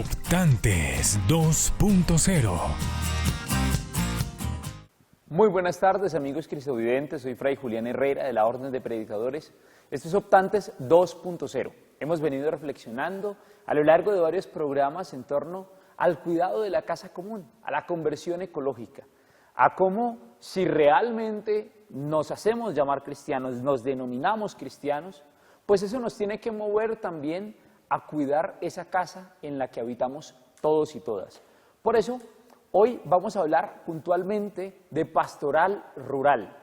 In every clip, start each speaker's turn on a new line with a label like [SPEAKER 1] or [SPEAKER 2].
[SPEAKER 1] Optantes 2.0.
[SPEAKER 2] Muy buenas tardes, amigos cristovidentes. Soy Fray Julián Herrera de la Orden de Predicadores. Esto es Optantes 2.0. Hemos venido reflexionando a lo largo de varios programas en torno al cuidado de la casa común, a la conversión ecológica, a cómo si realmente nos hacemos llamar cristianos, nos denominamos cristianos, pues eso nos tiene que mover también a cuidar esa casa en la que habitamos todos y todas. Por eso, hoy vamos a hablar puntualmente de pastoral rural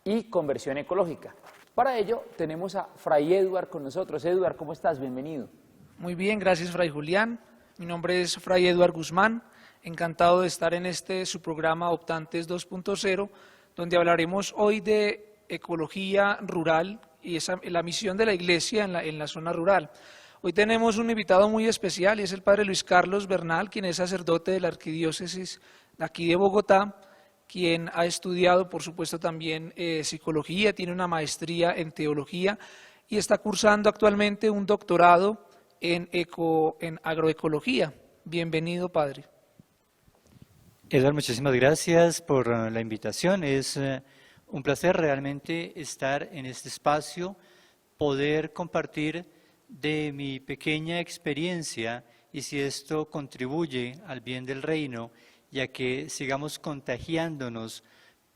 [SPEAKER 2] y conversión ecológica. Para ello tenemos a Fray Edward con nosotros. Edward, ¿cómo estás? Bienvenido.
[SPEAKER 3] Muy bien, gracias Fray Julián. Mi nombre es Fray Edward Guzmán. Encantado de estar en su programa Optantes 2.0, donde hablaremos hoy de ecología rural y la misión de la iglesia en la zona rural. Hoy tenemos un invitado muy especial y es el padre Luis Carlos Bernal, quien es sacerdote de la arquidiócesis de aquí de Bogotá, quien ha estudiado, por supuesto, también psicología, tiene una maestría en teología y está cursando actualmente un doctorado en agroecología. Bienvenido, padre.
[SPEAKER 4] Edward, muchísimas gracias por la invitación. Es un placer realmente estar en este espacio, poder compartir de mi pequeña experiencia y si esto contribuye al bien del reino y a que sigamos contagiándonos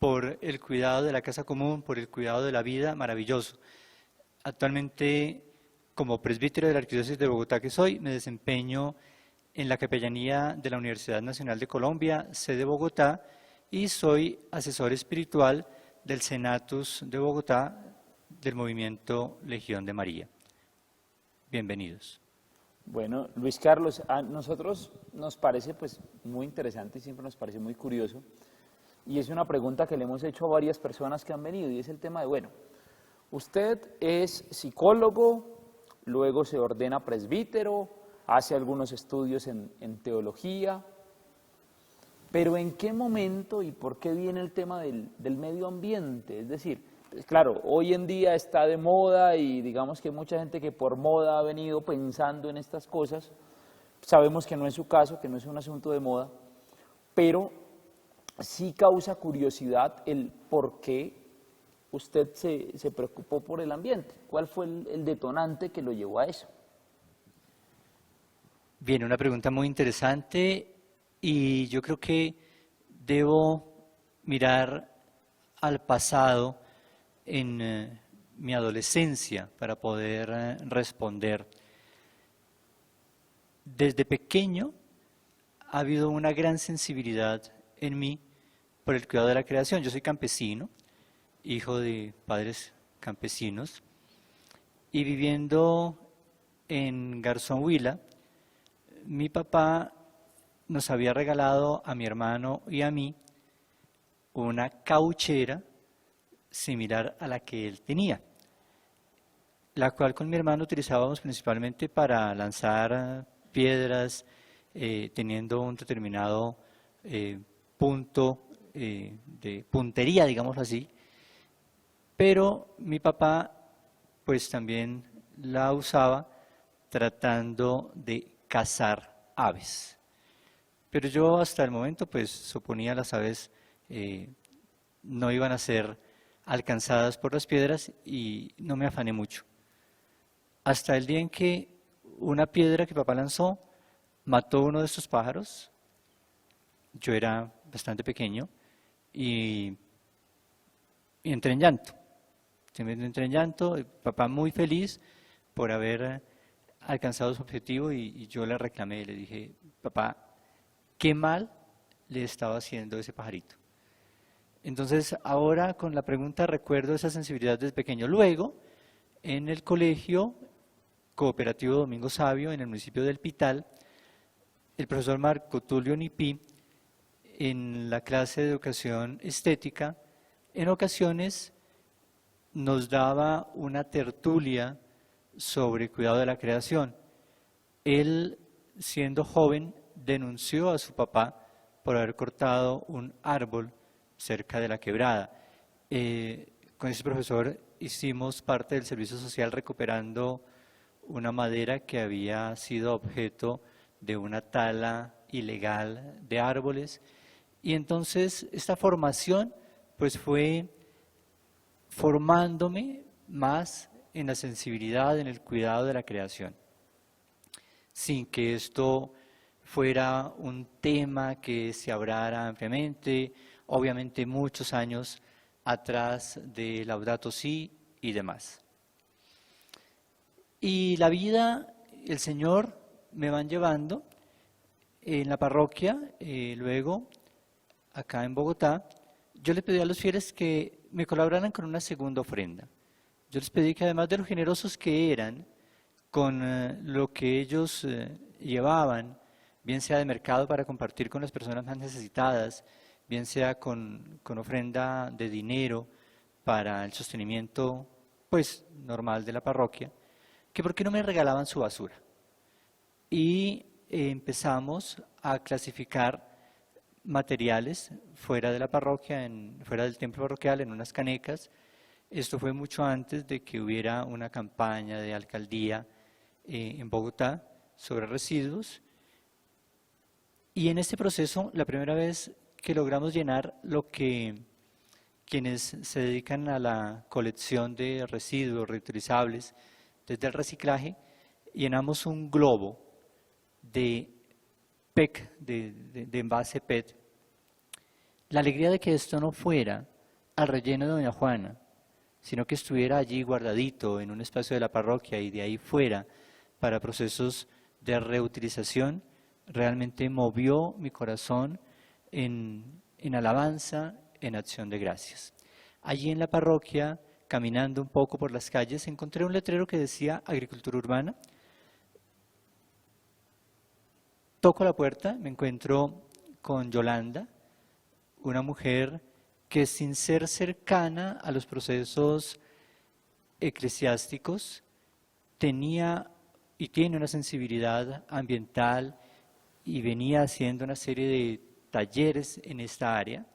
[SPEAKER 4] por el cuidado de la casa común, por el cuidado de la vida, maravilloso. Actualmente, como presbítero de la Arquidiócesis de Bogotá que soy, me desempeño en la capellanía de la Universidad Nacional de Colombia, sede Bogotá, y soy asesor espiritual del Senatus de Bogotá del movimiento Legión de María. Bienvenidos.
[SPEAKER 2] Bueno, Luis Carlos, a nosotros nos parece pues muy interesante y siempre nos parece muy curioso, y es una pregunta que le hemos hecho a varias personas que han venido, y es el tema de, bueno, usted es psicólogo, luego se ordena presbítero, hace algunos estudios en teología, pero ¿en qué momento y por qué viene el tema del medio ambiente? Es decir, claro, hoy en día está de moda y digamos que hay mucha gente que por moda ha venido pensando en estas cosas. Sabemos que no es su caso, que no es un asunto de moda, pero sí causa curiosidad el por qué usted se preocupó por el ambiente. ¿Cuál fue el detonante que lo llevó a eso?
[SPEAKER 4] Bien, una pregunta muy interesante y yo creo que debo mirar al pasado en mi adolescencia para poder responder. Desde pequeño ha habido una gran sensibilidad en mí por el cuidado de la creación. Yo soy campesino, hijo de padres campesinos, y viviendo en Garzón Huila, mi papá nos había regalado a mi hermano y a mí una cauchera similar a la que él tenía, la cual con mi hermano utilizábamos principalmente para lanzar piedras, teniendo un determinado punto de puntería, digámoslo así, pero mi papá pues también la usaba tratando de cazar aves. Pero yo hasta el momento pues suponía las aves no iban a ser alcanzadas por las piedras y no me afané mucho. Hasta el día en que una piedra que papá lanzó mató uno de estos pájaros. Yo era bastante pequeño y entré en llanto. Entré en llanto, papá muy feliz por haber alcanzado su objetivo y yo le reclamé, le dije, papá, ¿qué mal le estaba haciendo ese pajarito? Entonces, ahora con la pregunta recuerdo esa sensibilidad desde pequeño. Luego, en el colegio cooperativo Domingo Sabio, en el municipio del Pital, el profesor Marco Tulio Nipí, en la clase de educación estética, en ocasiones nos daba una tertulia sobre cuidado de la creación. Él, siendo joven, denunció a su papá por haber cortado un árbol cerca de la quebrada. Con ese profesor hicimos parte del servicio social recuperando una madera que había sido objeto de una tala ilegal de árboles. Y entonces esta formación pues fue formándome más en la sensibilidad, en el cuidado de la creación, sin que esto fuera un tema que se hablara ampliamente, obviamente muchos años atrás de Laudato Si y demás. Y la vida, el Señor me van llevando en la parroquia, luego acá en Bogotá. Yo le pedí a los fieles que me colaboraran con una segunda ofrenda. Yo les pedí que además de los generosos que eran, con lo que ellos llevaban, bien sea de mercado para compartir con las personas más necesitadas, bien sea con ofrenda de dinero para el sostenimiento pues normal de la parroquia, que por qué no me regalaban su basura. Y empezamos a clasificar materiales fuera de la parroquia, fuera del templo parroquial, en unas canecas. Esto fue mucho antes de que hubiera una campaña de alcaldía en Bogotá sobre residuos. Y en este proceso, la primera vez que logramos llenar lo que quienes se dedican a la colección de residuos reutilizables desde el reciclaje, llenamos un globo de PET, de envase PET. La alegría de que esto no fuera al relleno de Doña Juana, sino que estuviera allí guardadito en un espacio de la parroquia y de ahí fuera para procesos de reutilización, realmente movió mi corazón en alabanza, en acción de gracias. Allí en la parroquia, caminando un poco por las calles, encontré un letrero que decía agricultura urbana. Toco la puerta, me encuentro con Yolanda, una mujer que sin ser cercana a los procesos eclesiásticos, tenía y tiene una sensibilidad ambiental y venía haciendo una serie de talleres en esta área.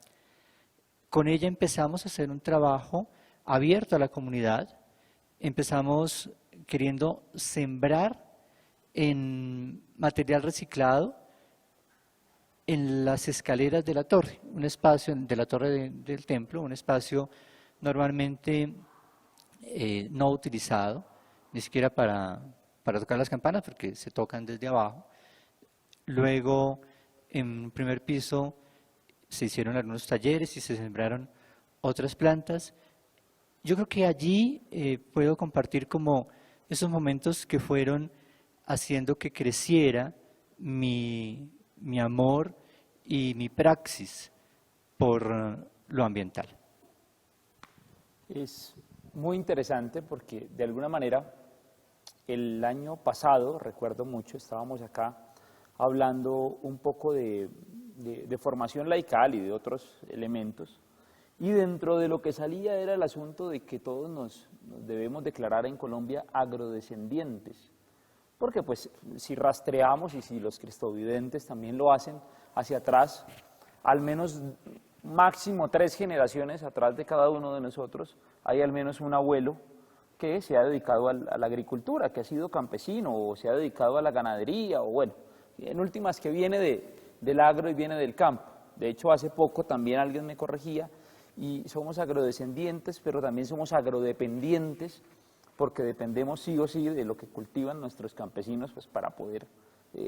[SPEAKER 4] Con ella empezamos a hacer un trabajo abierto a la comunidad, empezamos queriendo sembrar en material reciclado en las escaleras de la torre, un espacio de la torre del templo, un espacio normalmente no utilizado, ni siquiera para tocar las campanas porque se tocan desde abajo. Luego, en un primer piso, se hicieron algunos talleres y se sembraron otras plantas. Yo creo que allí puedo compartir como esos momentos que fueron haciendo que creciera mi amor y mi praxis por lo ambiental.
[SPEAKER 2] Es muy interesante porque de alguna manera el año pasado, recuerdo mucho, estábamos acá hablando un poco de formación laical y de otros elementos, y dentro de lo que salía era el asunto de que todos nos debemos declarar en Colombia agrodescendientes, porque pues si rastreamos y si los cristovidentes también lo hacen hacia atrás, al menos máximo 3 generaciones atrás de cada uno de nosotros, hay al menos un abuelo que se ha dedicado a la agricultura, que ha sido campesino o se ha dedicado a la ganadería o bueno, en últimas que viene del agro y viene del campo. De hecho, hace poco también alguien me corregía y somos agrodescendientes, pero también somos agrodependientes porque dependemos sí o sí de lo que cultivan nuestros campesinos pues, para poder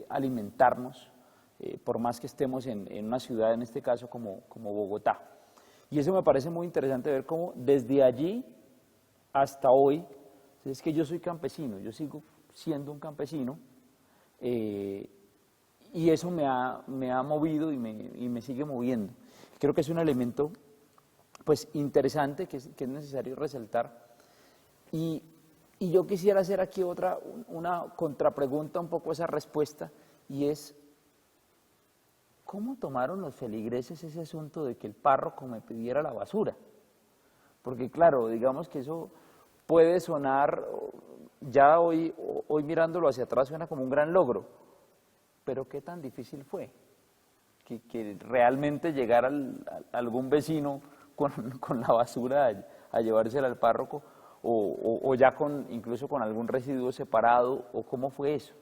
[SPEAKER 2] alimentarnos, por más que estemos en una ciudad, en este caso como Bogotá. Y eso me parece muy interesante ver cómo desde allí hasta hoy, es que yo soy campesino, yo sigo siendo un campesino, y eso me ha movido y me sigue moviendo. Creo que es un elemento pues, interesante que es necesario resaltar. Y yo quisiera hacer aquí una contrapregunta un poco a esa respuesta, y es, ¿cómo tomaron los feligreses ese asunto de que el párroco me pidiera la basura? Porque claro, digamos que eso puede sonar, ya hoy mirándolo hacia atrás suena como un gran logro, pero ¿qué tan difícil fue? Que realmente llegara algún vecino con la basura a llevársela al párroco, o ya incluso con algún residuo separado, o ¿cómo fue eso?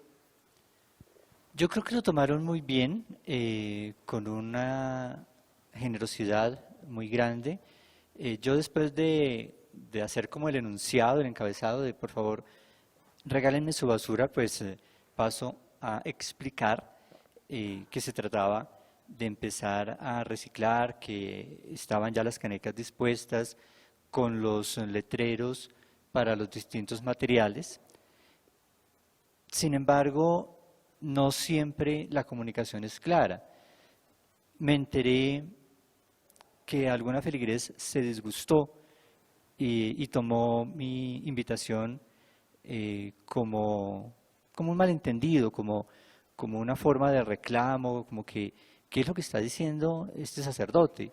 [SPEAKER 4] Yo creo que lo tomaron muy bien, con una generosidad muy grande. Yo después de hacer como el enunciado, el encabezado de por favor regálenme su basura, pues paso a explicar que se trataba de empezar a reciclar, que estaban ya las canecas dispuestas con los letreros para los distintos materiales. Sin embargo, no siempre la comunicación es clara. Me enteré que alguna feligrés se disgustó y tomó mi invitación como un malentendido, como una forma de reclamo, como que, ¿qué es lo que está diciendo este sacerdote?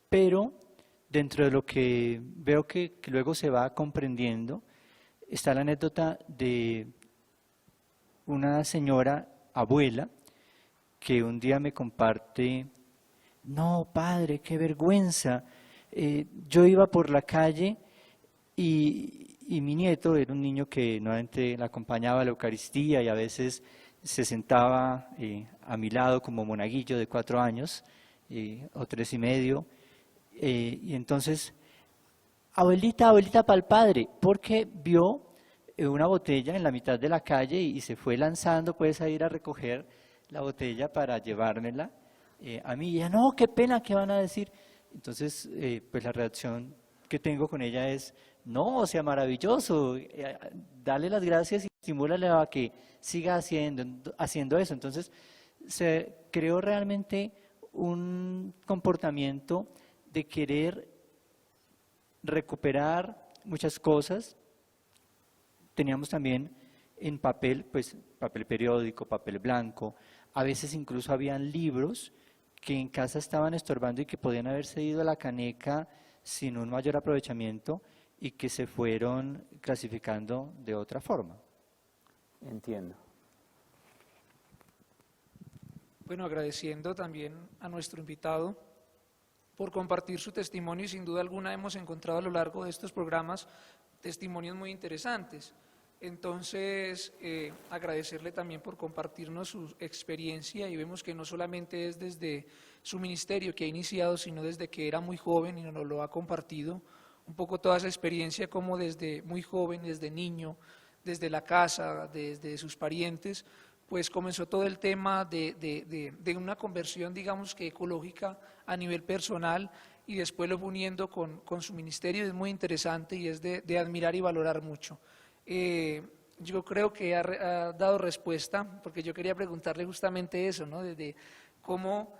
[SPEAKER 4] Pero dentro de lo que veo que luego se va comprendiendo, está la anécdota de una señora abuela que un día me comparte: no, padre, qué vergüenza, yo iba por la calle y mi nieto era un niño que nuevamente la acompañaba a la Eucaristía y a veces se sentaba a mi lado como monaguillo de 4 años o 3 y medio, y entonces, abuelita, abuelita para el padre, porque vio una botella en la mitad de la calle y se fue lanzando pues a ir a recoger la botella para llevármela a mí. Y ella, no, qué pena, ¿qué van a decir? Entonces, pues la reacción que tengo con ella es: no, o sea, maravilloso, dale las gracias y estimúlale a que siga haciendo eso. Entonces, se creó realmente un comportamiento de querer recuperar muchas cosas. Teníamos también en papel, pues papel periódico, papel blanco, a veces incluso habían libros que en casa estaban estorbando y que podían haberse ido a la caneca sin un mayor aprovechamiento y que se fueron clasificando de otra forma.
[SPEAKER 2] Entiendo.
[SPEAKER 3] Bueno, agradeciendo también a nuestro invitado por compartir su testimonio, y sin duda alguna hemos encontrado a lo largo de estos programas testimonios muy interesantes. Entonces, agradecerle también por compartirnos su experiencia, y vemos que no solamente es desde su ministerio que ha iniciado, sino desde que era muy joven y nos lo ha compartido, un poco toda esa experiencia como desde muy joven, desde niño, desde la casa, desde sus parientes, pues comenzó todo el tema de una conversión, digamos que ecológica a nivel personal, y después lo fue uniendo con su ministerio. Es muy interesante y es de admirar y valorar mucho. Yo creo que ha dado respuesta, porque yo quería preguntarle justamente eso, ¿no? Desde cómo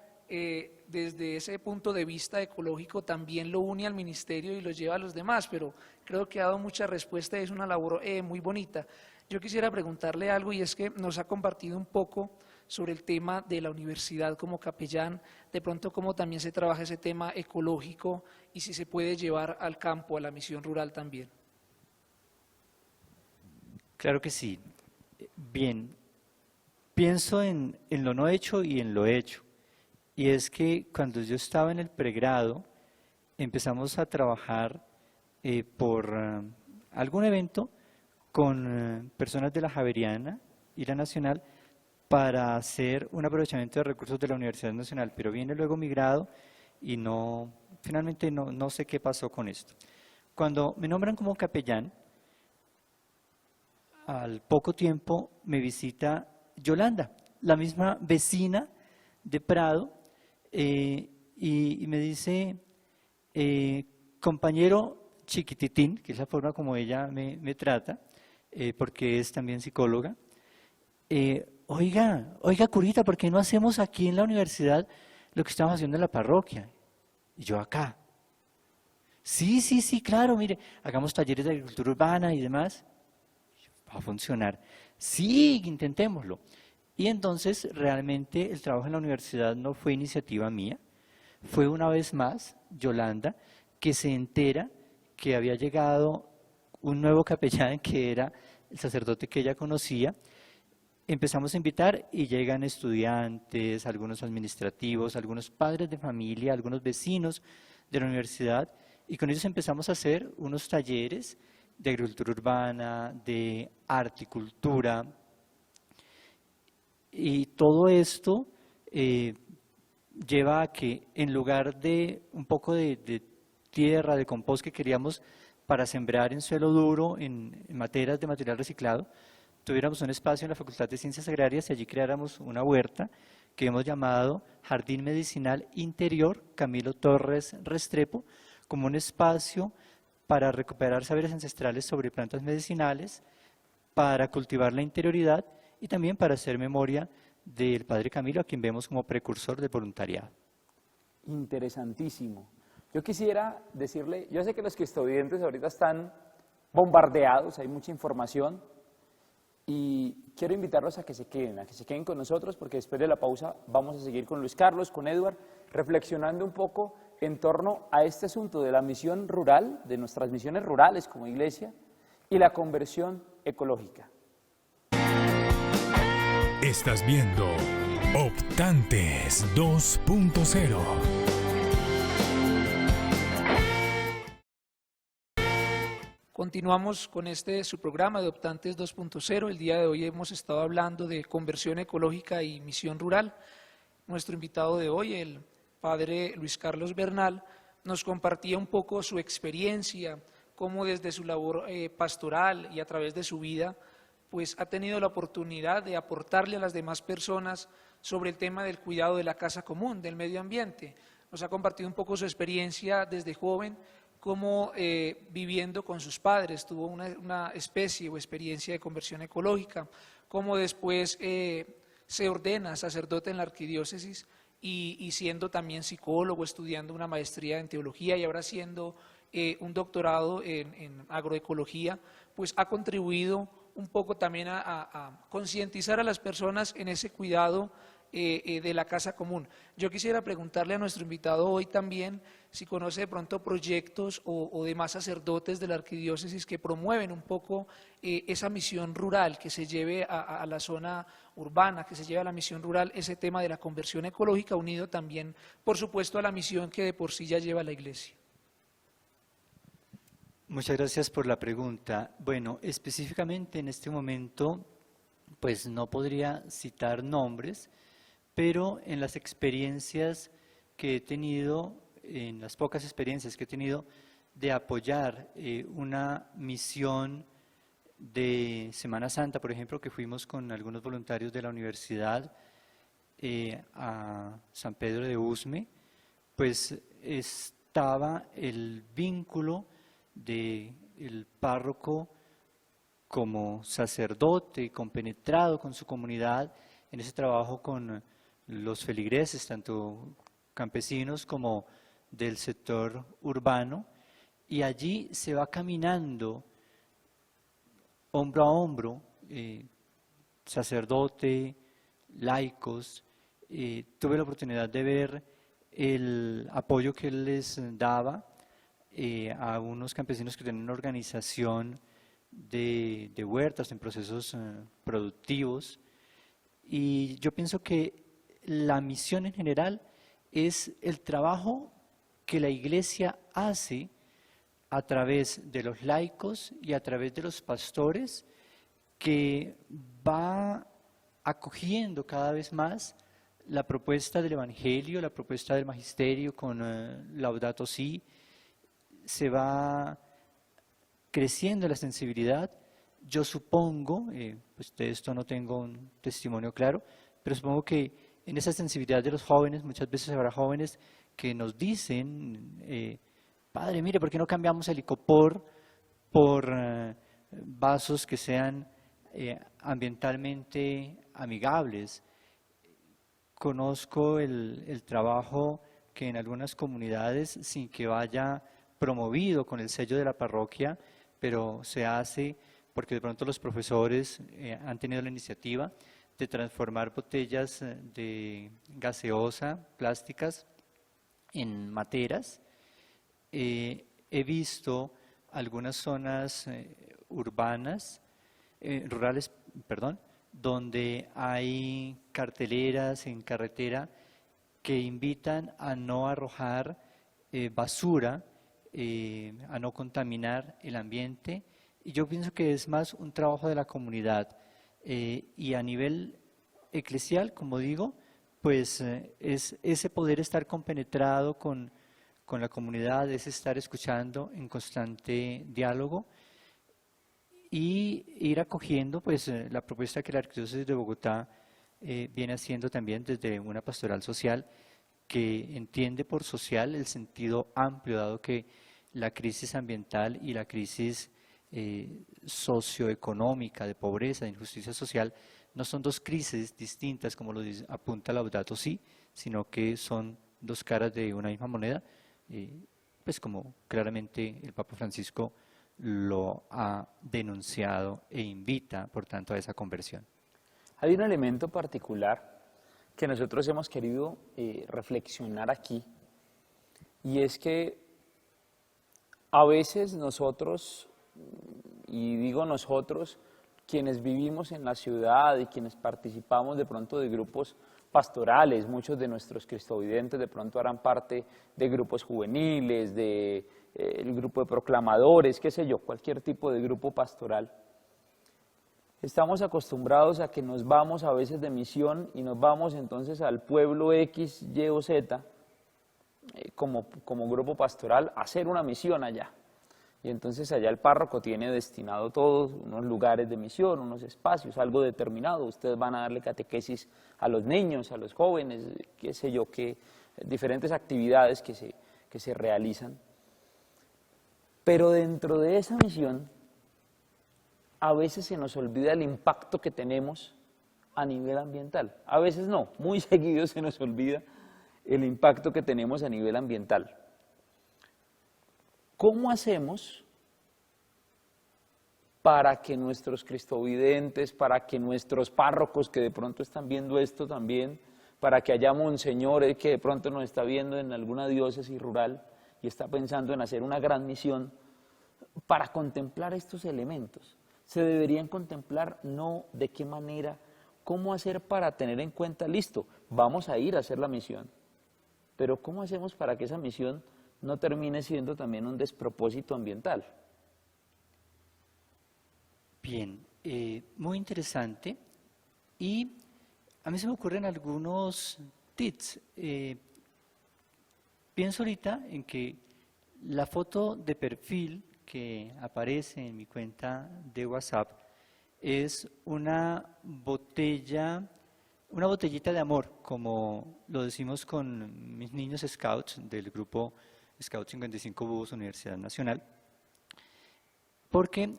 [SPEAKER 3] desde ese punto de vista ecológico también lo une al ministerio y lo lleva a los demás, pero creo que ha dado mucha respuesta y es una labor muy bonita. Yo quisiera preguntarle algo, y es que nos ha compartido un poco sobre el tema de la universidad como capellán, de pronto cómo también se trabaja ese tema ecológico y si se puede llevar al campo, a la misión rural también.
[SPEAKER 4] Claro que sí. Bien, pienso en lo no hecho y en lo hecho. Y es que cuando yo estaba en el pregrado, empezamos a trabajar por algún evento con personas de la Javeriana y la Nacional para hacer un aprovechamiento de recursos de la Universidad Nacional, pero viene luego mi grado y finalmente no sé qué pasó con esto. Cuando me nombran como capellán, al poco tiempo me visita Yolanda, la misma vecina de Prado, y me dice, compañero chiquititín, que es la forma como ella me trata, porque es también psicóloga, oiga, curita, ¿por qué no hacemos aquí en la universidad lo que estamos haciendo en la parroquia? Y yo, acá. Sí, claro, mire, hagamos talleres de agricultura urbana y demás. Va a funcionar. Sí, intentémoslo. Y entonces realmente el trabajo en la universidad no fue iniciativa mía, fue una vez más Yolanda que se entera que había llegado un nuevo capellán que era el sacerdote que ella conocía. Empezamos a invitar y llegan estudiantes, algunos administrativos, algunos padres de familia, algunos vecinos de la universidad, y con ellos empezamos a hacer unos talleres de agricultura urbana, de arte y cultura, Y todo esto lleva a que en lugar de un poco de tierra, de compost que queríamos para sembrar en suelo duro, en materas de material reciclado, tuviéramos un espacio en la Facultad de Ciencias Agrarias y allí creáramos una huerta que hemos llamado Jardín Medicinal Interior Camilo Torres Restrepo, como un espacio para recuperar saberes ancestrales sobre plantas medicinales, para cultivar la interioridad y también para hacer memoria del padre Camilo, a quien vemos como precursor del voluntariado.
[SPEAKER 2] Interesantísimo. Yo quisiera decirle, yo sé que los estudiantes ahorita están bombardeados, hay mucha información, y quiero invitarlos a que se queden con nosotros, porque después de la pausa vamos a seguir con Luis Carlos, con Edward, reflexionando un poco en torno a este asunto de la misión rural, de nuestras misiones rurales como iglesia, y la conversión ecológica.
[SPEAKER 1] Estás viendo Optantes 2.0.
[SPEAKER 3] Continuamos con su programa de Optantes 2.0. El día de hoy hemos estado hablando de conversión ecológica y misión rural. Nuestro invitado de hoy, el padre Luis Carlos Bernal, nos compartía un poco su experiencia, cómo desde su labor pastoral y a través de su vida, pues ha tenido la oportunidad de aportarle a las demás personas sobre el tema del cuidado de la casa común, del medio ambiente. Nos ha compartido un poco su experiencia desde joven, cómo viviendo con sus padres tuvo una especie o experiencia de conversión ecológica, cómo después se ordena sacerdote en la arquidiócesis y siendo también psicólogo, estudiando una maestría en teología y ahora siendo un doctorado en agroecología, pues ha contribuido un poco también a concientizar a las personas en ese cuidado de la casa común. Yo quisiera preguntarle a nuestro invitado hoy también si conoce de pronto proyectos o demás sacerdotes de la arquidiócesis que promueven un poco esa misión rural, que se lleve a la zona urbana, que se lleve a la misión rural ese tema de la conversión ecológica, unido también, por supuesto, a la misión que de por sí ya lleva la iglesia.
[SPEAKER 4] Muchas gracias por la pregunta. Bueno, específicamente en este momento, pues no podría citar nombres, pero en las experiencias que he tenido, en las pocas experiencias que he tenido de apoyar una misión de Semana Santa, por ejemplo, que fuimos con algunos voluntarios de la universidad a San Pedro de Usme, pues estaba el vínculo del párroco como sacerdote, compenetrado con su comunidad, en ese trabajo con los feligreses, tanto campesinos como del sector urbano, y allí se va caminando hombro a hombro, sacerdote, laicos. Tuve la oportunidad de ver el apoyo que él les daba a unos campesinos que tienen una organización de huertas en procesos productivos, y yo pienso que la misión en general es el trabajo que la iglesia hace a través de los laicos y a través de los pastores, que va acogiendo cada vez más la propuesta del Evangelio, la propuesta del Magisterio con Laudato Si. Se va creciendo la sensibilidad. Yo supongo, pues de esto no tengo un testimonio claro, pero supongo que en esa sensibilidad de los jóvenes, muchas veces habrá jóvenes que nos dicen, padre, mire, ¿por qué no cambiamos el icopor por vasos que sean ambientalmente amigables? Conozco el trabajo que en algunas comunidades, sin que vaya promovido con el sello de la parroquia, pero se hace porque de pronto los profesores han tenido la iniciativa de transformar botellas de gaseosa, plásticas, en materas. He visto algunas zonas rurales, donde hay carteleras en carretera que invitan a no arrojar basura, a no contaminar el ambiente, y yo pienso que es más un trabajo de la comunidad, y a nivel eclesial, como digo, pues es ese poder estar compenetrado con la comunidad, es estar escuchando en constante diálogo y ir acogiendo pues la propuesta que la Arquidiócesis de Bogotá viene haciendo también desde una pastoral social que entiende por social el sentido amplio, dado que la crisis ambiental y la crisis socioeconómica, de pobreza, de injusticia social, no son dos crisis distintas, como lo apunta Laudato Si, sino que son dos caras de una misma moneda, pues como claramente el Papa Francisco lo ha denunciado e invita, por tanto, a esa conversión.
[SPEAKER 2] Hay un elemento particular que nosotros hemos querido reflexionar aquí, y es que a veces nosotros, y digo nosotros, quienes vivimos en la ciudad y quienes participamos de pronto de grupos pastorales, muchos de nuestros cristovidentes de pronto harán parte de grupos juveniles, el grupo de proclamadores, qué sé yo, cualquier tipo de grupo pastoral. Estamos acostumbrados a que nos vamos a veces de misión y nos vamos entonces al pueblo X, Y o Z como grupo pastoral a hacer una misión allá. Y entonces allá el párroco tiene destinado todos unos lugares de misión, unos espacios, algo determinado. Ustedes van a darle catequesis a los niños, a los jóvenes, qué sé yo, diferentes actividades que se realizan. Pero dentro de esa misión, a veces se nos olvida el impacto que tenemos a nivel ambiental. A veces no, muy seguido se nos olvida el impacto que tenemos a nivel ambiental. ¿Cómo hacemos para que nuestros cristovidentes, para que nuestros párrocos que de pronto están viendo esto también, para que haya monseñores que de pronto nos está viendo en alguna diócesis rural y está pensando en hacer una gran misión, para contemplar estos elementos? Se deberían contemplar, no de qué manera, cómo hacer para tener en cuenta, listo, vamos a ir a hacer la misión, pero ¿cómo hacemos para que esa misión no termine siendo también un despropósito ambiental?
[SPEAKER 4] Bien, muy interesante, y a mí se me ocurren algunos tips. Pienso ahorita en que la foto de perfil que aparece en mi cuenta de WhatsApp es una botellita de amor, como lo decimos con mis niños scouts del grupo Scout 55 Búhos Universidad Nacional, porque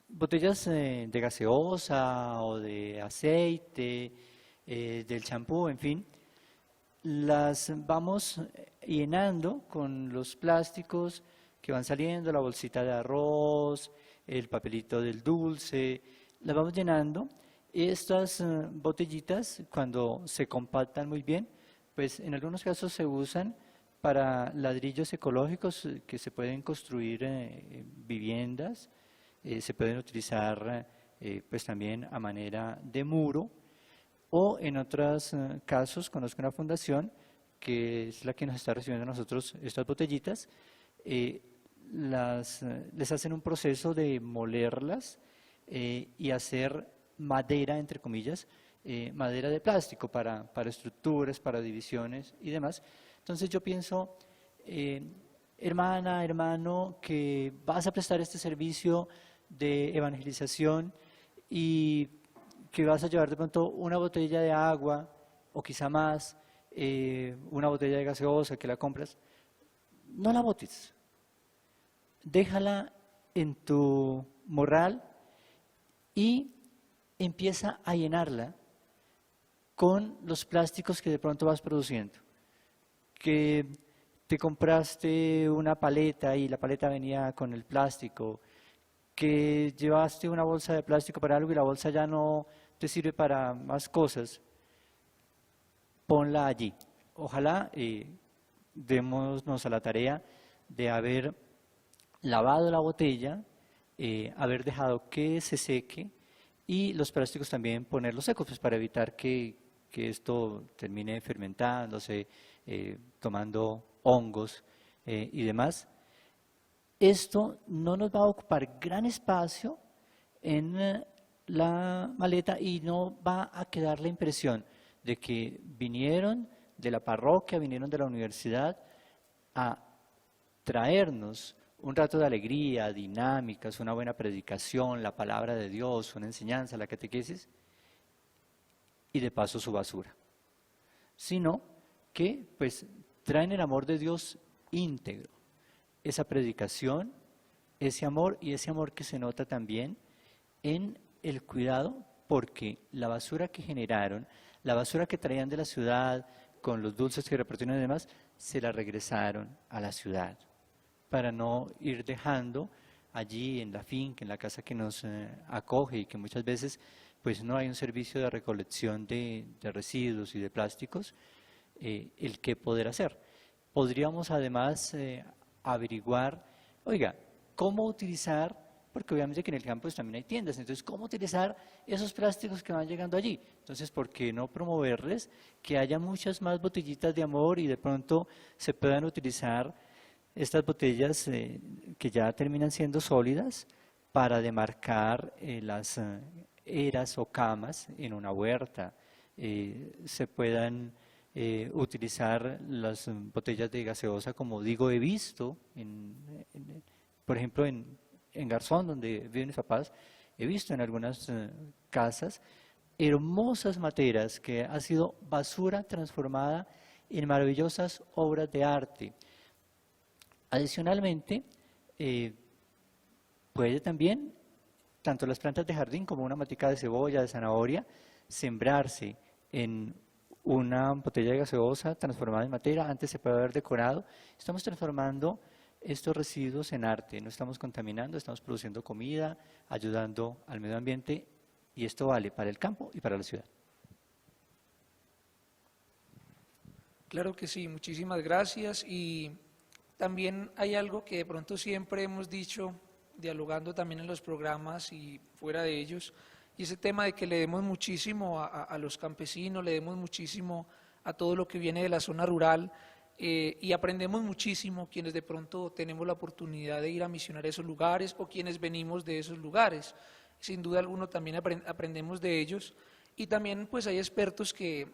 [SPEAKER 4] botellas de gaseosa o de aceite, del champú, en fin, las vamos llenando con los plásticos que van saliendo, la bolsita de arroz, el papelito del dulce, las vamos llenando. Estas botellitas, cuando se compactan muy bien, pues en algunos casos se usan para ladrillos ecológicos que se pueden construir viviendas, se pueden utilizar pues también a manera de muro, o en otros casos conozco una fundación que es la que nos está recibiendo a nosotros estas botellitas, les hacen un proceso de molerlas y hacer madera, entre comillas, madera de plástico para estructuras, para divisiones y demás. Entonces yo pienso, hermana, hermano, que vas a prestar este servicio de evangelización y que vas a llevar de pronto una botella de agua o quizá más, una botella de gaseosa que la compras, no la botes, déjala en tu morral y empieza a llenarla con los plásticos que de pronto vas produciendo. Que te compraste una paleta y la paleta venía con el plástico, que llevaste una bolsa de plástico para algo y la bolsa ya no te sirve para más cosas, ponla allí. Ojalá démonos a la tarea de haber lavado la botella, haber dejado que se seque y los plásticos también ponerlos secos, pues para evitar que esto termine fermentándose, tomando hongos y demás. Esto no nos va a ocupar gran espacio en la maleta y no va a quedar la impresión de que vinieron de la parroquia, vinieron de la universidad a traernos un rato de alegría, dinámicas, una buena predicación, la palabra de Dios, una enseñanza, la catequesis, y de paso su basura. Sino que pues traen el amor de Dios íntegro, esa predicación, ese amor y ese amor que se nota también en el cuidado, porque la basura que generaron, la basura que traían de la ciudad con los dulces que repartieron y demás, se la regresaron a la ciudad para no ir dejando allí en la finca, en la casa que nos acoge y que muchas veces pues no hay un servicio de recolección de residuos y de plásticos, el qué poder hacer. Podríamos además averiguar, oiga, cómo utilizar, porque obviamente que en el campus también hay tiendas, entonces cómo utilizar esos plásticos que van llegando allí. Entonces, ¿por qué no promoverles que haya muchas más botellitas de amor y de pronto se puedan utilizar estas botellas que ya terminan siendo sólidas para demarcar las eras o camas en una huerta? Se puedan utilizar las botellas de gaseosa, como digo, he visto, por ejemplo, en Garzón, donde viven mis papás, he visto en algunas casas hermosas materas que ha sido basura transformada en maravillosas obras de arte. Adicionalmente, puede también, tanto las plantas de jardín como una matica de cebolla, de zanahoria, sembrarse en una botella de gaseosa transformada en materia. Antes se puede haber decorado. Estamos transformando estos residuos en arte, no estamos contaminando, estamos produciendo comida, ayudando al medio ambiente, y esto vale para el campo y para la ciudad.
[SPEAKER 3] Claro que sí, muchísimas gracias. Y también hay algo que de pronto siempre hemos dicho, dialogando también en los programas y fuera de ellos, y ese tema de que le demos muchísimo a los campesinos, le demos muchísimo a todo lo que viene de la zona rural, y aprendemos muchísimo quienes de pronto tenemos la oportunidad de ir a misionar a esos lugares o quienes venimos de esos lugares. Sin duda alguna también aprendemos de ellos, y también pues hay expertos que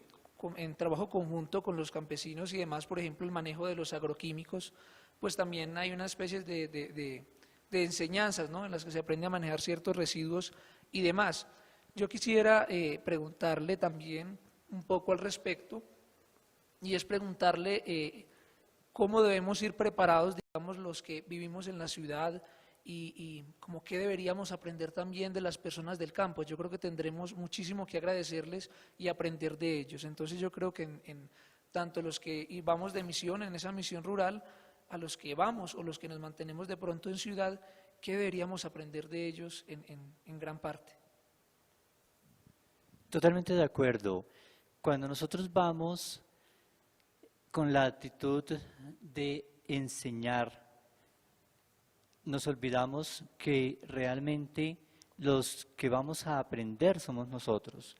[SPEAKER 3] en trabajo conjunto con los campesinos y demás, por ejemplo el manejo de los agroquímicos, pues también hay una especie de enseñanzas, ¿no?, en las que se aprende a manejar ciertos residuos y demás. Yo quisiera preguntarle también un poco al respecto, y es preguntarle cómo debemos ir preparados, digamos, los que vivimos en la ciudad, y como qué deberíamos aprender también de las personas del campo. Yo creo que tendremos muchísimo que agradecerles y aprender de ellos. Entonces yo creo que en tanto los que vamos de misión, en esa misión rural, a los que vamos o los que nos mantenemos de pronto en ciudad, ¿qué deberíamos aprender de ellos en gran parte?
[SPEAKER 4] Totalmente de acuerdo. Cuando nosotros vamos con la actitud de enseñar, nos olvidamos que realmente los que vamos a aprender somos nosotros.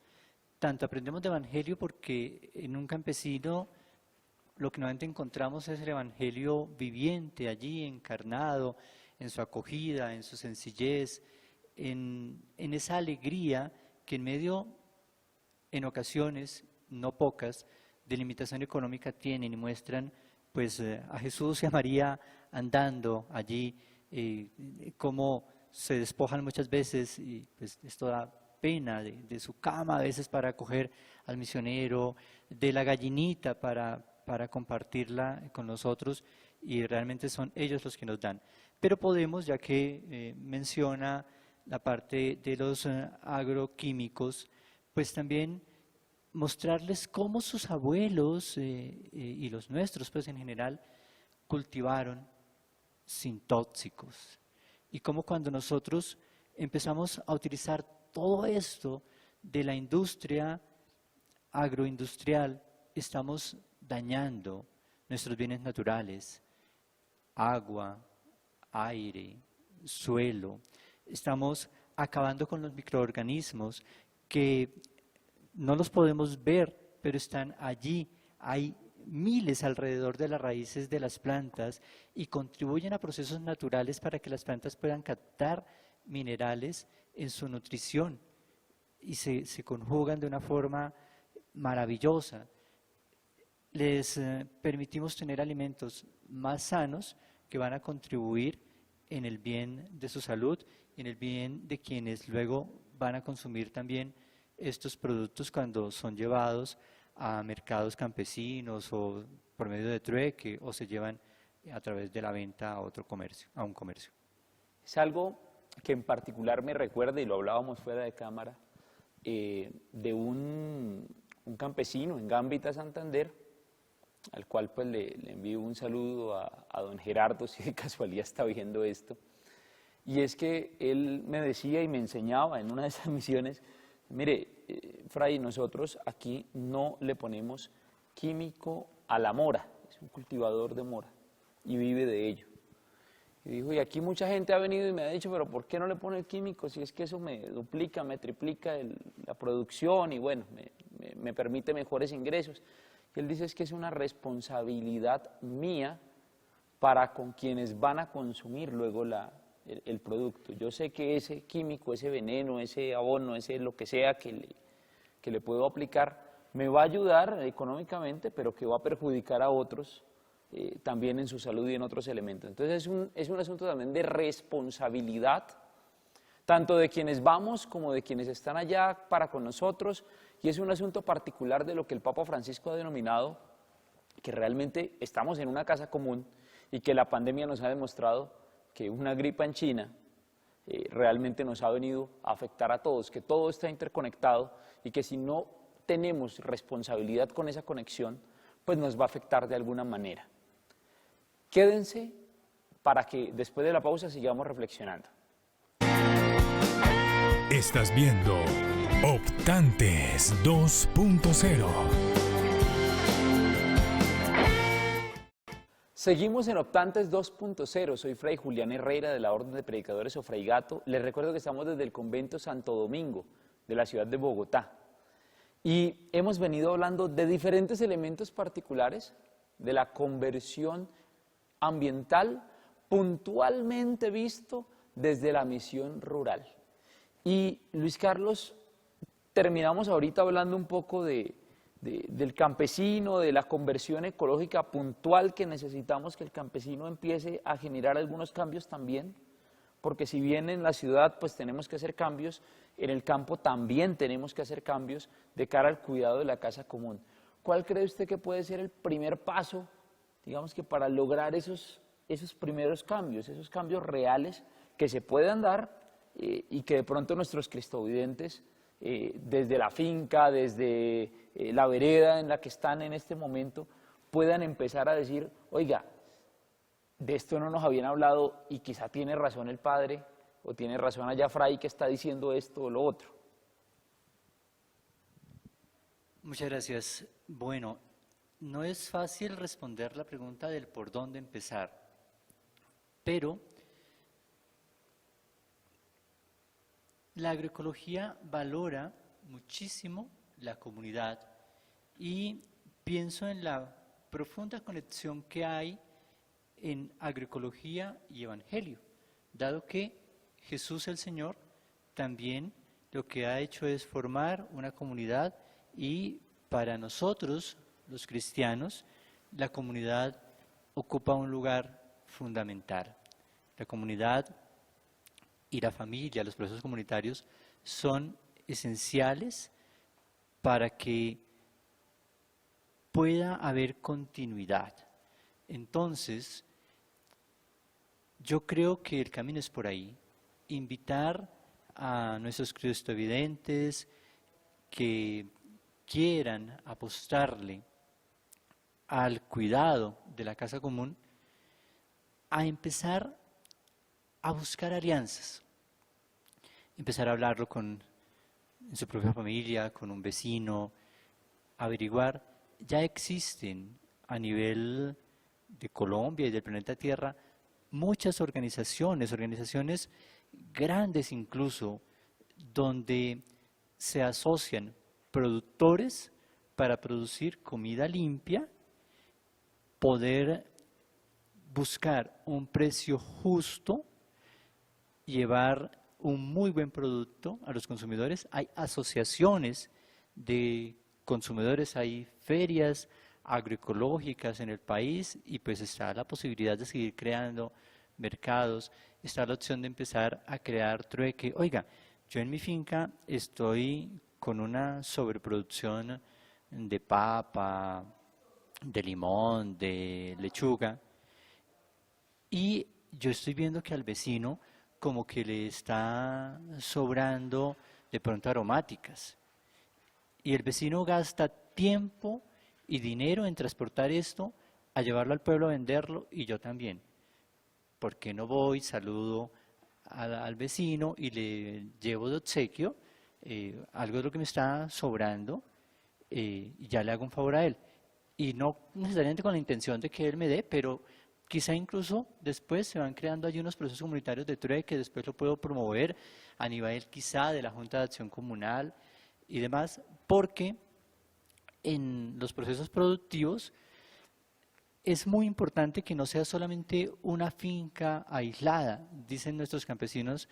[SPEAKER 4] Tanto aprendemos de evangelio porque en un campesino lo que normalmente encontramos es el evangelio viviente allí, encarnado, en su acogida, en su sencillez, en esa alegría que en medio, en ocasiones, no pocas, de limitación económica tienen y muestran pues a Jesús y a María andando allí, cómo se despojan muchas veces, y pues esto da pena, de su cama a veces para acoger al misionero, de la gallinita para compartirla con nosotros, y realmente son ellos los que nos dan. Pero podemos, ya que menciona la parte de los agroquímicos, pues también mostrarles cómo sus abuelos y los nuestros, pues en general, cultivaron sin tóxicos. Y cómo cuando nosotros empezamos a utilizar todo esto de la industria agroindustrial, estamos dañando nuestros bienes naturales, agua, aire, suelo. Estamos acabando con los microorganismos que no los podemos ver, pero están allí. Hay miles alrededor de las raíces de las plantas y contribuyen a procesos naturales para que las plantas puedan captar minerales en su nutrición. y se conjugan de una forma maravillosa. Les permitimos tener alimentos más sanos que van a contribuir en el bien de su salud y en el bien de quienes luego van a consumir también estos productos cuando son llevados a mercados campesinos o por medio de trueque o se llevan a través de la venta a otro comercio, a un comercio.
[SPEAKER 2] Es algo que en particular me recuerda, y lo hablábamos fuera de cámara, de un campesino en Gambita, Santander, al cual pues le envío un saludo a don Gerardo, si de casualidad está viendo esto. Y es que él me decía y me enseñaba en una de esas misiones, mire, Fray, nosotros aquí no le ponemos químico a la mora, es un cultivador de mora y vive de ello. Y dijo, y aquí mucha gente ha venido y me ha dicho, pero ¿por qué no le pone el químico? Si es que eso me duplica, me triplica la producción y bueno, me permite mejores ingresos. Y él dice, es que es una responsabilidad mía para con quienes van a consumir luego el producto. Yo sé que ese químico, ese veneno, ese abono, ese lo que sea que le puedo aplicar, me va a ayudar económicamente, pero que va a perjudicar a otros también en su salud y en otros elementos. Entonces es un asunto también de responsabilidad, tanto de quienes vamos como de quienes están allá para con nosotros, y es un asunto particular de lo que el Papa Francisco ha denominado que realmente estamos en una casa común y que la pandemia nos ha demostrado que una gripa en China realmente nos ha venido a afectar a todos, que todo está interconectado y que si no tenemos responsabilidad con esa conexión, pues nos va a afectar de alguna manera. Quédense para que después de la pausa sigamos reflexionando.
[SPEAKER 1] Estás viendo Optantes 2.0.
[SPEAKER 2] Seguimos en Optantes 2.0, soy Fray Julián Herrera de la Orden de Predicadores o Fray Gato. Les recuerdo que estamos desde el Convento Santo Domingo de la ciudad de Bogotá y hemos venido hablando de diferentes elementos particulares de la conversión ambiental puntualmente visto desde la misión rural. Y Luis Carlos, terminamos ahorita hablando un poco del campesino, de la conversión ecológica puntual que necesitamos que el campesino empiece a generar algunos cambios también, porque si bien en la ciudad pues tenemos que hacer cambios, en el campo también tenemos que hacer cambios de cara al cuidado de la casa común. ¿Cuál cree usted que puede ser el primer paso, digamos que para lograr esos primeros cambios, esos cambios reales que se puedan dar y que de pronto nuestros cristovidentes desde la finca, desde la vereda en la que están en este momento, puedan empezar a decir, oiga, de esto no nos habían hablado y quizá tiene razón el padre o tiene razón allá Fray que está diciendo esto o lo otro?
[SPEAKER 4] Muchas gracias. Bueno, no es fácil responder la pregunta del por dónde empezar, pero la agroecología valora muchísimo la comunidad y pienso en la profunda conexión que hay en agroecología y evangelio, dado que Jesús el Señor también lo que ha hecho es formar una comunidad y para nosotros, los cristianos, la comunidad ocupa un lugar fundamental. La comunidad y la familia, los procesos comunitarios son esenciales para que pueda haber continuidad. Entonces, yo creo que el camino es por ahí, invitar a nuestros cristovidentes que quieran apostarle al cuidado de la casa común, a empezar a buscar alianzas, empezar a hablarlo en su propia familia, con un vecino, averiguar. Ya existen a nivel de Colombia y del planeta Tierra muchas organizaciones grandes incluso, donde se asocian productores para producir comida limpia, poder buscar un precio justo, llevar un muy buen producto a los consumidores. Hay asociaciones de consumidores, hay ferias agroecológicas en el país y pues está la posibilidad de seguir creando mercados, está la opción de empezar a crear trueque. Oiga, yo en mi finca estoy con una sobreproducción de papa, de limón, de lechuga, y yo estoy viendo que al vecino como que le está sobrando de pronto aromáticas. Y el vecino gasta tiempo y dinero en transportar esto, a llevarlo al pueblo a venderlo, y yo también. ¿Por qué no voy, saludo al vecino y le llevo de obsequio algo de lo que me está sobrando y ya le hago un favor a él? Y no necesariamente con la intención de que él me dé, pero quizá incluso después se van creando allí unos procesos comunitarios de trueque, que después lo puedo promover a nivel quizá de la Junta de Acción Comunal y demás, porque en los procesos productivos es muy importante que no sea solamente una finca aislada. Dicen nuestros campesinos,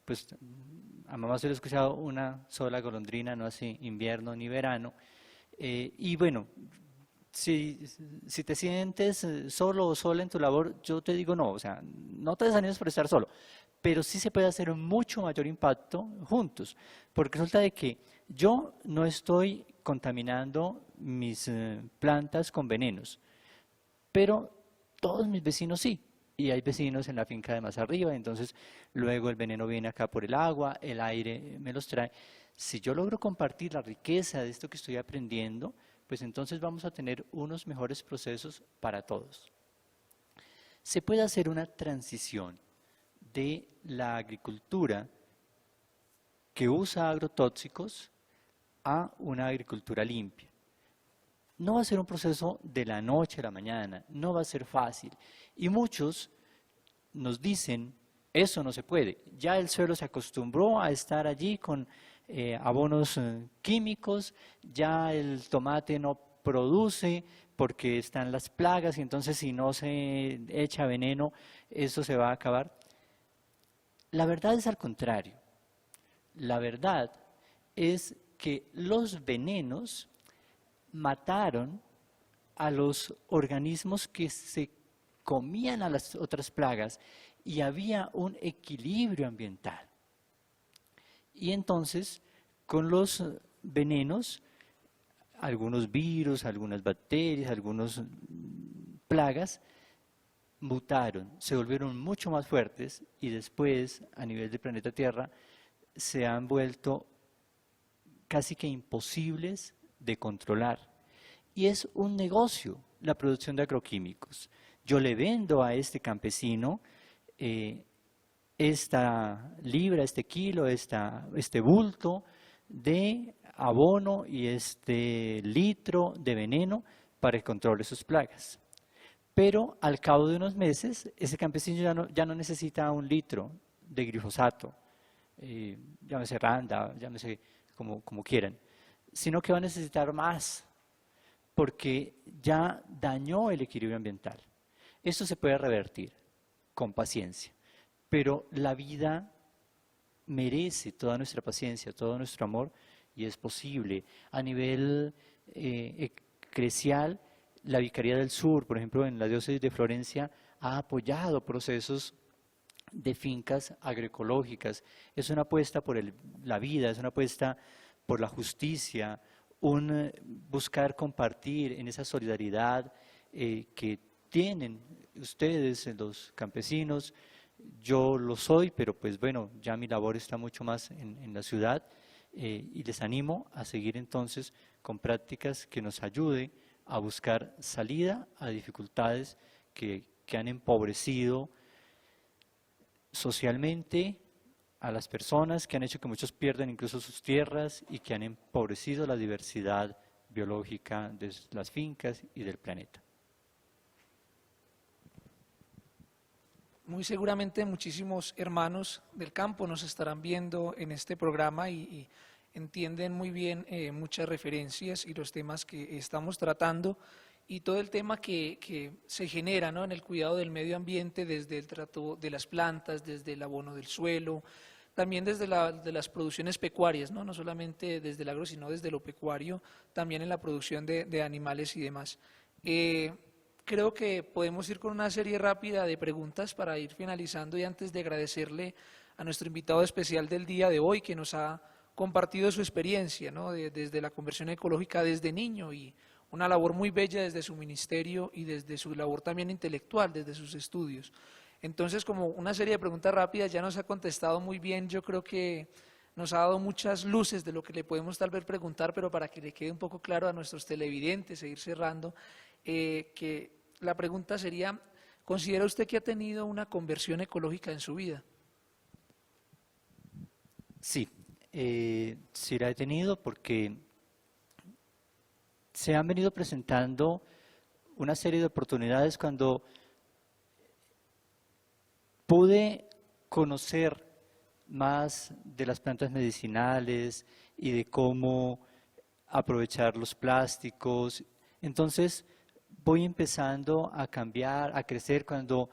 [SPEAKER 4] pues a mamá se le ha escuchado una sola golondrina, no hace invierno ni verano, y bueno, si te sientes solo o sola en tu labor, yo te digo no, o sea, no te desanimes por estar solo, pero sí se puede hacer un mucho mayor impacto juntos, porque resulta de que yo no estoy contaminando mis plantas con venenos, pero todos mis vecinos sí, y hay vecinos en la finca de más arriba, entonces luego el veneno viene acá por el agua, el aire me los trae. Si yo logro compartir la riqueza de esto que estoy aprendiendo, pues entonces vamos a tener unos mejores procesos para todos. Se puede hacer una transición de la agricultura que usa agrotóxicos a una agricultura limpia. No va a ser un proceso de la noche a la mañana, no va a ser fácil. Y muchos nos dicen, eso no se puede. Ya el suelo se acostumbró a estar allí con abonos químicos, ya el tomate no produce porque están las plagas y entonces si no se echa veneno, eso se va a acabar. La verdad es al contrario. La verdad es que los venenos mataron a los organismos que se comían a las otras plagas y había un equilibrio ambiental. Y entonces, con los venenos, algunos virus, algunas bacterias, algunas plagas mutaron, se volvieron mucho más fuertes y después, a nivel del planeta Tierra, se han vuelto casi que imposibles de controlar. Y es un negocio la producción de agroquímicos. Yo le vendo a este campesino esta libra, este kilo, este bulto de abono y este litro de veneno para el control de sus plagas. Pero al cabo de unos meses, ese campesino ya no necesita un litro de glifosato, llámese Randa, llámese como quieran, sino que va a necesitar más, porque ya dañó el equilibrio ambiental. Esto se puede revertir con paciencia, pero la vida merece toda nuestra paciencia, todo nuestro amor, y es posible. A nivel eclesial, la Vicaría del Sur, por ejemplo, en la diócesis de Florencia, ha apoyado procesos de fincas agroecológicas. Es una apuesta por la vida, es una apuesta por la justicia, un buscar compartir en esa solidaridad que tienen ustedes, los campesinos. Yo lo soy, pero pues bueno, ya mi labor está mucho más en la ciudad y les animo a seguir entonces con prácticas que nos ayuden a buscar salida a dificultades que han empobrecido socialmente a las personas, que han hecho que muchos pierdan incluso sus tierras y que han empobrecido la diversidad biológica de las fincas y del planeta.
[SPEAKER 3] Muy seguramente muchísimos hermanos del campo nos estarán viendo en este programa y entienden muy bien muchas referencias y los temas que estamos tratando y todo el tema que se genera, ¿no?, en el cuidado del medio ambiente, desde el trato de las plantas, desde el abono del suelo, también desde de las producciones pecuarias, ¿no? No solamente desde el agro, sino desde lo pecuario, también en la producción de animales y demás. Creo que podemos ir con una serie rápida de preguntas para ir finalizando y antes de agradecerle a nuestro invitado especial del día de hoy que nos ha compartido su experiencia, ¿no? Desde la conversión ecológica desde niño y una labor muy bella desde su ministerio y desde su labor también intelectual, desde sus estudios. Entonces, como una serie de preguntas rápidas, ya nos ha contestado muy bien, yo creo que nos ha dado muchas luces de lo que le podemos tal vez preguntar, pero para que le quede un poco claro a nuestros televidentes, seguir cerrando, que la pregunta sería, ¿considera usted que ha tenido una conversión ecológica en su vida?
[SPEAKER 4] Sí, sí la he tenido porque se han venido presentando una serie de oportunidades cuando pude conocer más de las plantas medicinales y de cómo aprovechar los plásticos. Entonces voy empezando a cambiar, a crecer cuando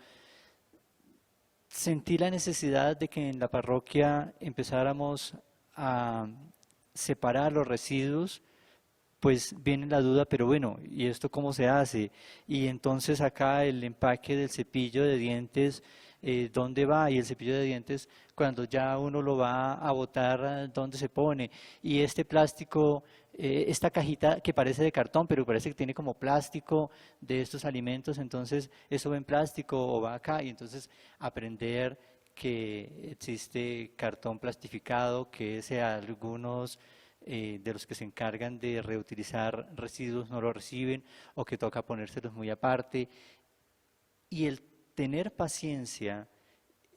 [SPEAKER 4] sentí la necesidad de que en la parroquia empezáramos a separar los residuos. Pues viene la duda, pero bueno, ¿y esto cómo se hace? Y entonces acá el empaque del cepillo de dientes, ¿dónde va? Y el cepillo de dientes, cuando ya uno lo va a botar, ¿dónde se pone? Y este plástico, esta cajita que parece de cartón, pero parece que tiene como plástico de estos alimentos, entonces eso va en plástico o va acá, y entonces aprender que existe cartón plastificado, que ese algunos de los que se encargan de reutilizar residuos no lo reciben o que toca ponérselos muy aparte. Y el tener paciencia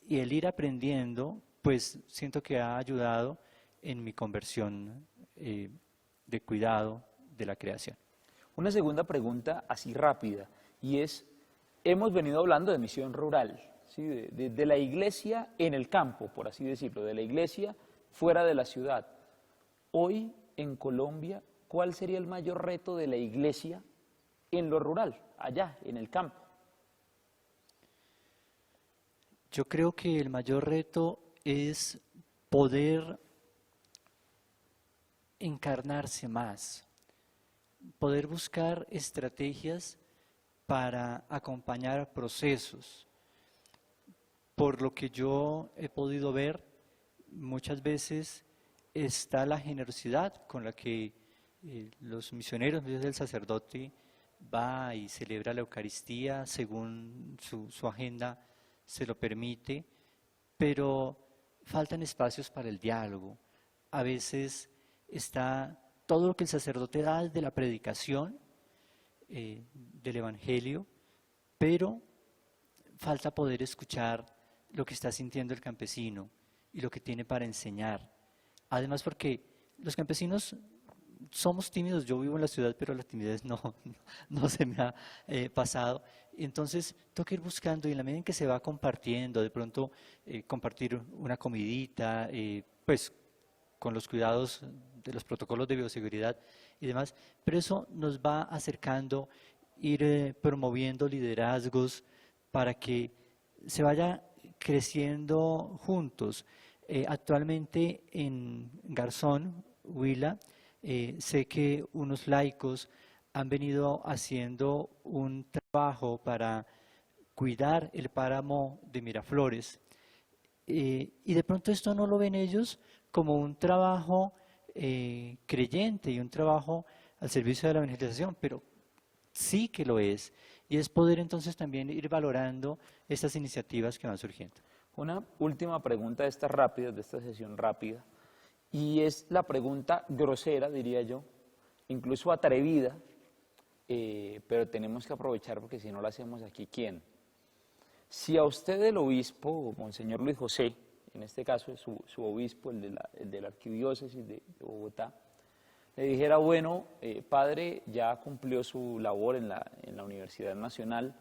[SPEAKER 4] y el ir aprendiendo, pues siento que ha ayudado en mi conversión de cuidado de la creación.
[SPEAKER 2] Una segunda pregunta así rápida, y es, hemos venido hablando de misión rural, ¿sí? de la iglesia en el campo, por así decirlo, de la iglesia fuera de la ciudad. Hoy en Colombia, ¿cuál sería el mayor reto de la iglesia en lo rural, allá, en el campo?
[SPEAKER 4] Yo creo que el mayor reto es poder encarnarse más, poder buscar estrategias para acompañar procesos. Por lo que yo he podido ver, muchas veces está la generosidad con la que los misioneros, en vez del sacerdote, va y celebra la Eucaristía según su agenda se lo permite, pero faltan espacios para el diálogo. A veces está todo lo que el sacerdote da desde la predicación del Evangelio, pero falta poder escuchar lo que está sintiendo el campesino y lo que tiene para enseñar. Además, porque los campesinos somos tímidos, yo vivo en la ciudad, pero la timidez no se me ha pasado. Entonces, tengo que ir buscando y en la medida en que se va compartiendo, de pronto compartir una comidita, pues con los cuidados de los protocolos de bioseguridad y demás, pero eso nos va acercando, ir promoviendo liderazgos para que se vaya creciendo juntos. Actualmente en Garzón, Huila, sé que unos laicos han venido haciendo un trabajo para cuidar el páramo de Miraflores y de pronto esto no lo ven ellos como un trabajo creyente y un trabajo al servicio de la evangelización, pero sí que lo es, y es poder entonces también ir valorando estas iniciativas que van surgiendo.
[SPEAKER 2] Una última pregunta de estas rápidas, de esta sesión rápida, y es la pregunta grosera, diría yo, incluso atrevida, pero tenemos que aprovechar porque si no la hacemos aquí, ¿quién? Si a usted el obispo, Monseñor Luis José, en este caso es su obispo, el de la arquidiócesis de Bogotá, le dijera, bueno, padre, ya cumplió su labor en la Universidad Nacional,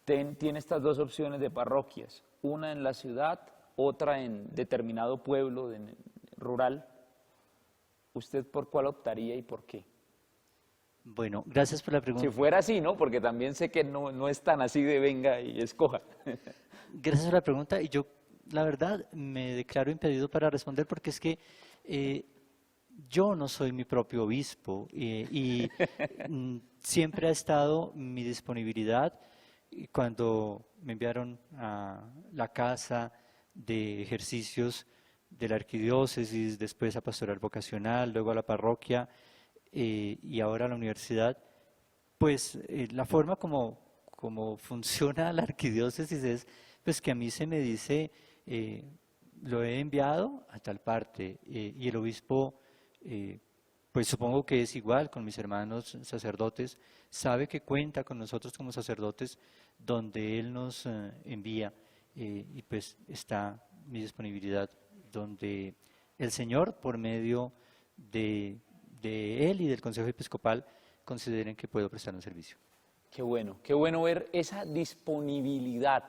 [SPEAKER 2] tiene estas dos opciones de parroquias, una en la ciudad, otra en determinado pueblo rural, ¿usted por cuál optaría y por qué?
[SPEAKER 4] Bueno, gracias por la pregunta.
[SPEAKER 2] Si fuera así, ¿no? Porque también sé que no es tan así de venga y escoja.
[SPEAKER 4] Gracias por la pregunta y yo la verdad, me declaro impedido para responder porque es que yo no soy mi propio obispo y siempre ha estado mi disponibilidad. Y cuando me enviaron a la casa de ejercicios de la arquidiócesis, después a pastoral vocacional, luego a la parroquia y ahora a la universidad, pues la forma como funciona la arquidiócesis es pues que a mí se me dice, lo he enviado a tal parte y el obispo, pues supongo que es igual con mis hermanos sacerdotes, sabe que cuenta con nosotros como sacerdotes donde él nos envía y pues está mi disponibilidad donde el Señor por medio de él y del Consejo Episcopal consideren que puedo prestar un servicio.
[SPEAKER 2] Qué bueno ver esa disponibilidad,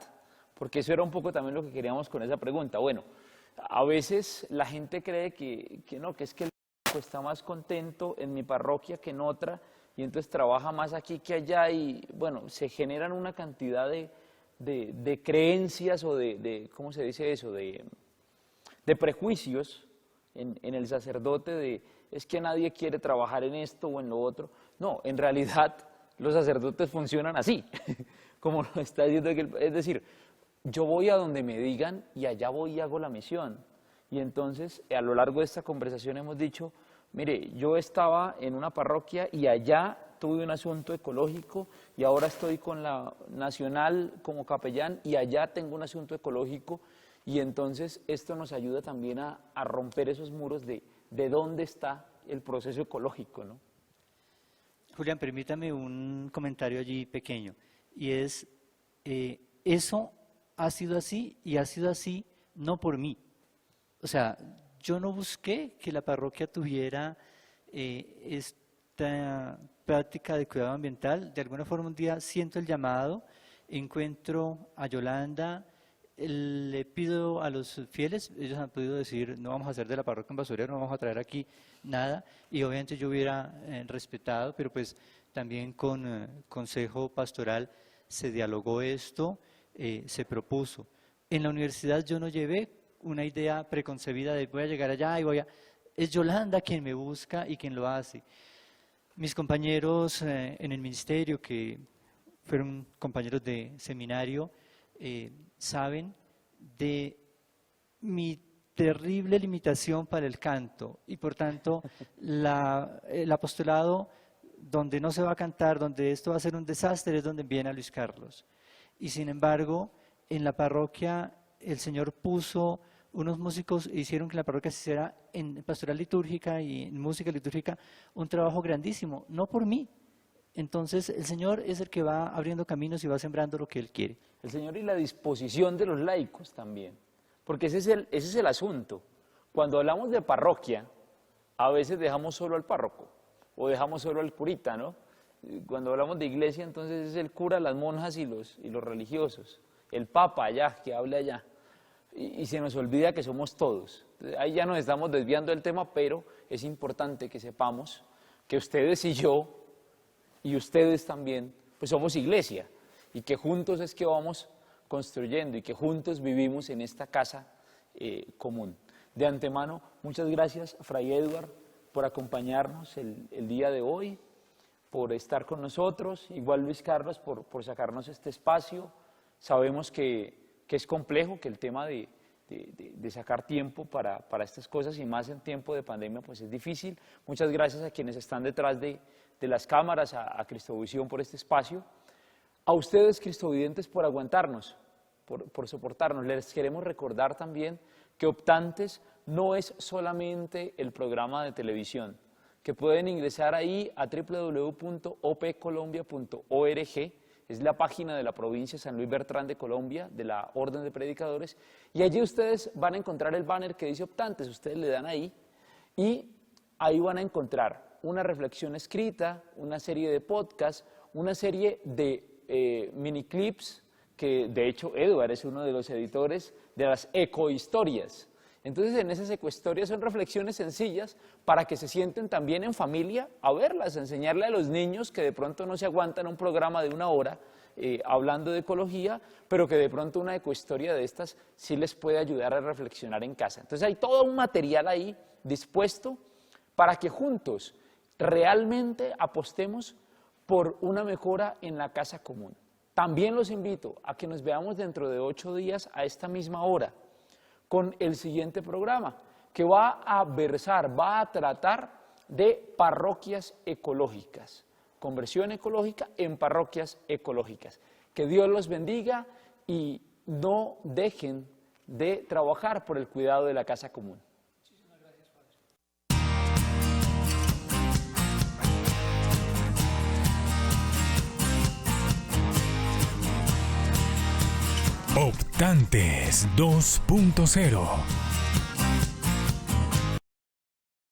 [SPEAKER 2] porque eso era un poco también lo que queríamos con esa pregunta. Bueno, a veces la gente cree que no, que es que el está más contento en mi parroquia que en otra, y entonces trabaja más aquí que allá, y bueno, se generan una cantidad de creencias o ¿cómo se dice eso?, de prejuicios en el sacerdote, es que nadie quiere trabajar en esto o en lo otro. No, en realidad los sacerdotes funcionan así, como lo está diciendo aquel, es decir, yo voy a donde me digan y allá voy y hago la misión. Y entonces, a lo largo de esta conversación hemos dicho, mire, yo estaba en una parroquia y allá tuve un asunto ecológico y ahora estoy con la Nacional como capellán y allá tengo un asunto ecológico, y entonces esto nos ayuda también a romper esos muros de dónde está el proceso ecológico, ¿no?
[SPEAKER 4] Julián, permítame un comentario allí pequeño, y es, eso ha sido así y ha sido así no por mí. O sea, yo no busqué que la parroquia tuviera esta práctica de cuidado ambiental. De alguna forma un día siento el llamado, encuentro a Yolanda, le pido a los fieles, ellos han podido decir, no vamos a hacer de la parroquia un basurero, no vamos a traer aquí nada, y obviamente yo hubiera respetado, pero pues también con consejo pastoral se dialogó esto, se propuso. En la universidad yo no llevé una idea preconcebida de voy a llegar allá y es Yolanda quien me busca y quien lo hace. Mis compañeros en el ministerio, que fueron compañeros de seminario, saben de mi terrible limitación para el canto y por tanto el apostolado donde no se va a cantar, donde esto va a ser un desastre, es donde viene a Luis Carlos. Y sin embargo, en la parroquia el Señor puso unos músicos e hicieron que la parroquia se hiciera en pastoral litúrgica y en música litúrgica un trabajo grandísimo, no por mí. Entonces el Señor es el que va abriendo caminos y va sembrando lo que Él quiere.
[SPEAKER 2] El Señor y la disposición de los laicos también, porque ese es el asunto. Cuando hablamos de parroquia, a veces dejamos solo al párroco o dejamos solo al curita, ¿no? Cuando hablamos de iglesia, entonces es el cura, las monjas y los religiosos, el papa allá, que habla allá, y se nos olvida que somos todos. Ahí ya nos estamos desviando del tema, pero es importante que sepamos que ustedes y yo, y ustedes también, pues somos iglesia, y que juntos es que vamos construyendo y que juntos vivimos en esta casa común. De antemano, muchas gracias, Fray Edward, por acompañarnos el día de hoy, por estar con nosotros, igual Luis Carlos por sacarnos este espacio. Sabemos que es complejo, que el tema de sacar tiempo para estas cosas y más en tiempo de pandemia pues es difícil. Muchas gracias a quienes están detrás de las cámaras, a Cristovisión por este espacio, a ustedes cristovidentes por aguantarnos, por soportarnos. Les queremos recordar también que Optantes no es solamente el programa de televisión, que pueden ingresar ahí a www.opcolombia.org, es la página de la provincia San Luis Bertrán de Colombia, de la Orden de Predicadores, y allí ustedes van a encontrar el banner que dice Optantes, ustedes le dan ahí, y ahí van a encontrar una reflexión escrita, una serie de podcasts, una serie de miniclips, que de hecho Edward es uno de los editores de las ecohistorias. Entonces en esas ecohistorias son reflexiones sencillas para que se sienten también en familia a verlas, a enseñarle a los niños que de pronto no se aguantan un programa de 1 hora, hablando de ecología, pero que de pronto una ecohistoria de estas sí les puede ayudar a reflexionar en casa. Entonces hay todo un material ahí dispuesto para que juntos realmente apostemos por una mejora en la casa común. También los invito a que nos veamos dentro de 8 días a esta misma hora con el siguiente programa, que va a tratar de parroquias ecológicas, conversión ecológica en parroquias ecológicas. Que Dios los bendiga y no dejen de trabajar por el cuidado de la casa común.
[SPEAKER 1] Optantes 2.0